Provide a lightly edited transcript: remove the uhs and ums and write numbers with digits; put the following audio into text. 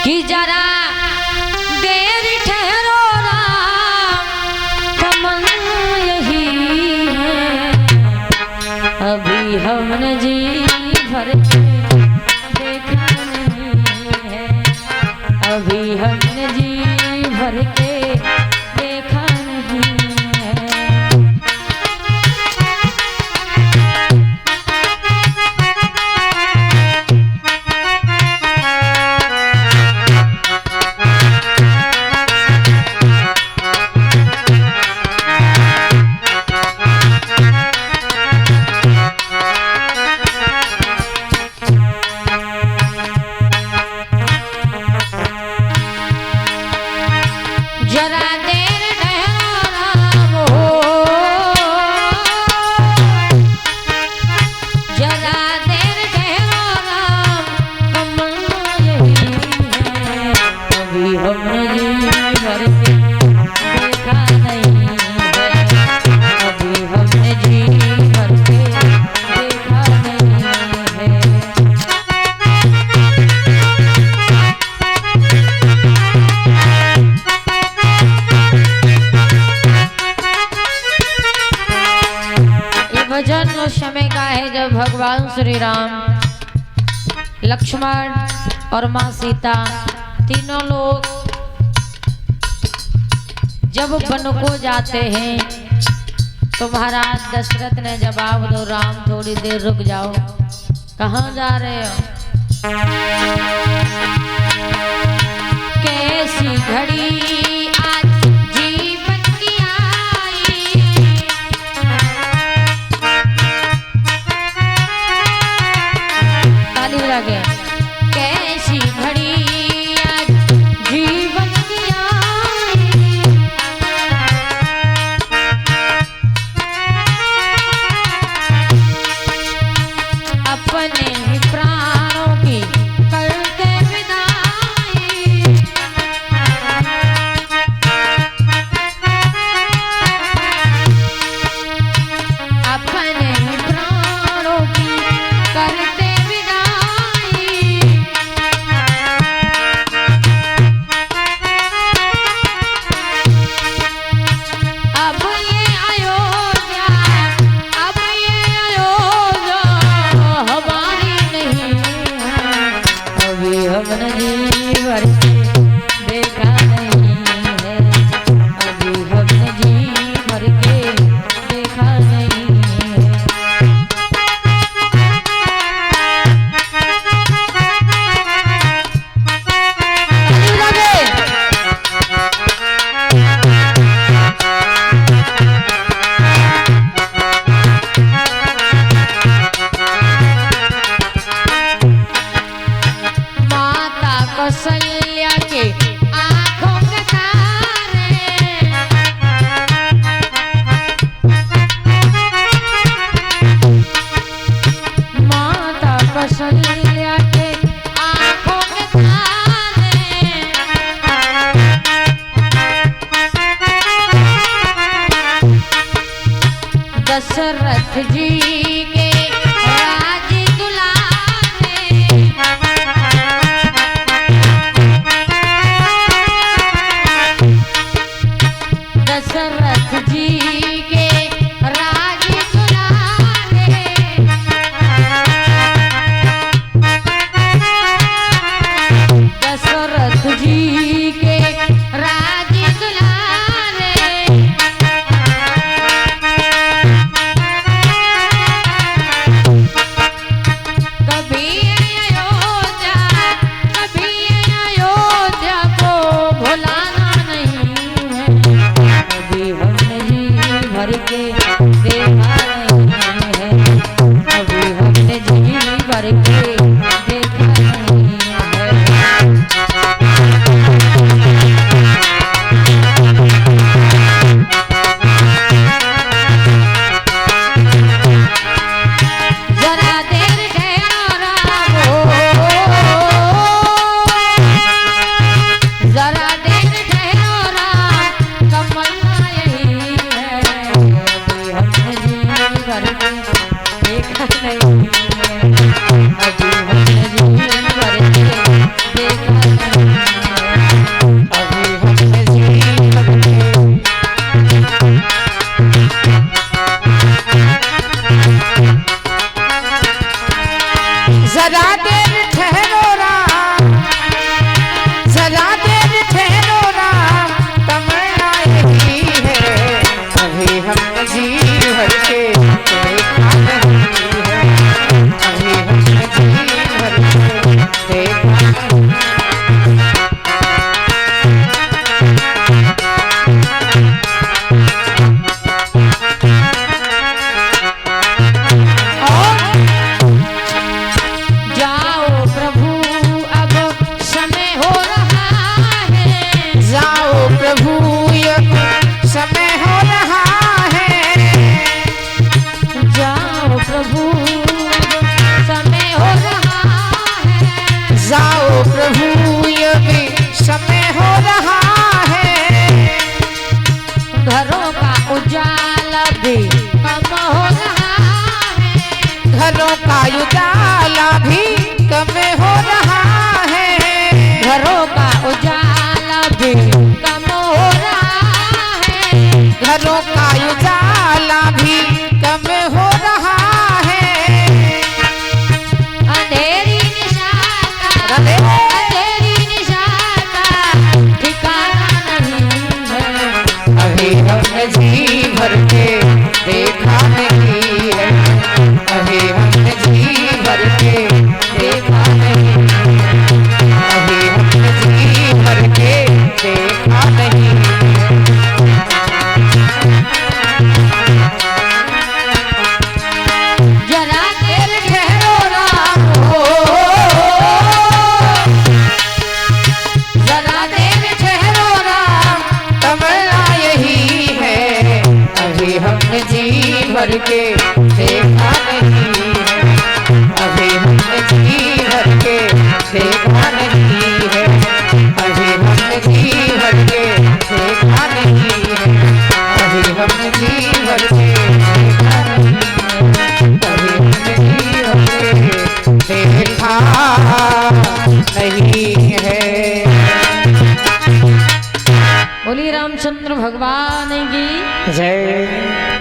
कि जरा देर ठहरो राम, तमन्ना यही है, अभी हमने जी भर के देखा नहीं है, अभी हमने जी भर के देखा नहीं है। जरा देर ठहरो राम हो, जरा देर ठहरो राम, तमन्ना यही है, अभी हमने जी भर के देखा नहीं है, अभी हमने जी भर के देखा नहीं है। भजन उस समय का है जब भगवान श्री राम, लक्ष्मण और माँ सीता तीनों लोग जब वन को जाते हैं तो महाराज दशरथ ने जवाब दो, राम थोड़ी देर रुक जाओ। कहाँ जा रहे हो? कैसी घड़ी कैसी घड़ी आज जीवन की आई, अपने ही प्राणों की करके विदाई, अपने ही प्राणों की करते हमने जी भर के देखा नहीं है, अभी हमने जी भर के देखा नहीं है। कौशल्या के आँखों के तारे, माता कौशल्या के आँखों के तारे, दशरथ जी के राज दुलारे, दशरथ जी के राज दुलारे, दशरथ जी के राज दुलारे, कभी अयोध्या को भुलाना नहीं है, अभी हमने जी भर के देखा नहीं है, अभी हमने जी भर के देखा नहीं है। जरा देर ठहरो राम हो, जरा देर ठहरो राम, तमन्ना यही है, अभी हमने जी भर के देखा नहीं है, अभी जरा देर ठहरो राम, जरा देर ठहरो राम, तमन्ना यही है, अभी हमने जी भर के देखा नहीं है, अभी हमने जी भर के देखा नहीं। जाओ प्रभु अब समय हो रहा है, जाओ प्रभु अब समय हो रहा है, जाओ प्रभु अब समय हो रहा है, जाओ प्रभु अब समय हो रहा है, घरों का उजाला भी कम हो रहा है, घरों का उजाला भी कम हो रहा है, घरों का उजाला भी कम हो रहा है, घरों का उजाला भी कम हो रहा है, अंधेरी निशा का अंधेरी अंधेरी निशा का ठिकाना नहीं है, अभी हमने जी भर के देखा नहीं है, अभी हमने जी भर के देखा नहीं है, अभी हमने जी भर के देखा नहीं है। जरा देर ठहरो राम हो, जरा देर ठहरो राम, तमन्ना यही है, अभी हमने जी भर के देखा नहीं है, अभी हमने जी भर के देखा नहीं है, अभी हमने जी भर के देखा नहीं है, अभी हमने जी भर के देखा नहीं है, अभी हमने जी भर के देखा नहीं है। बोली रामचंद्र भगवान की जय।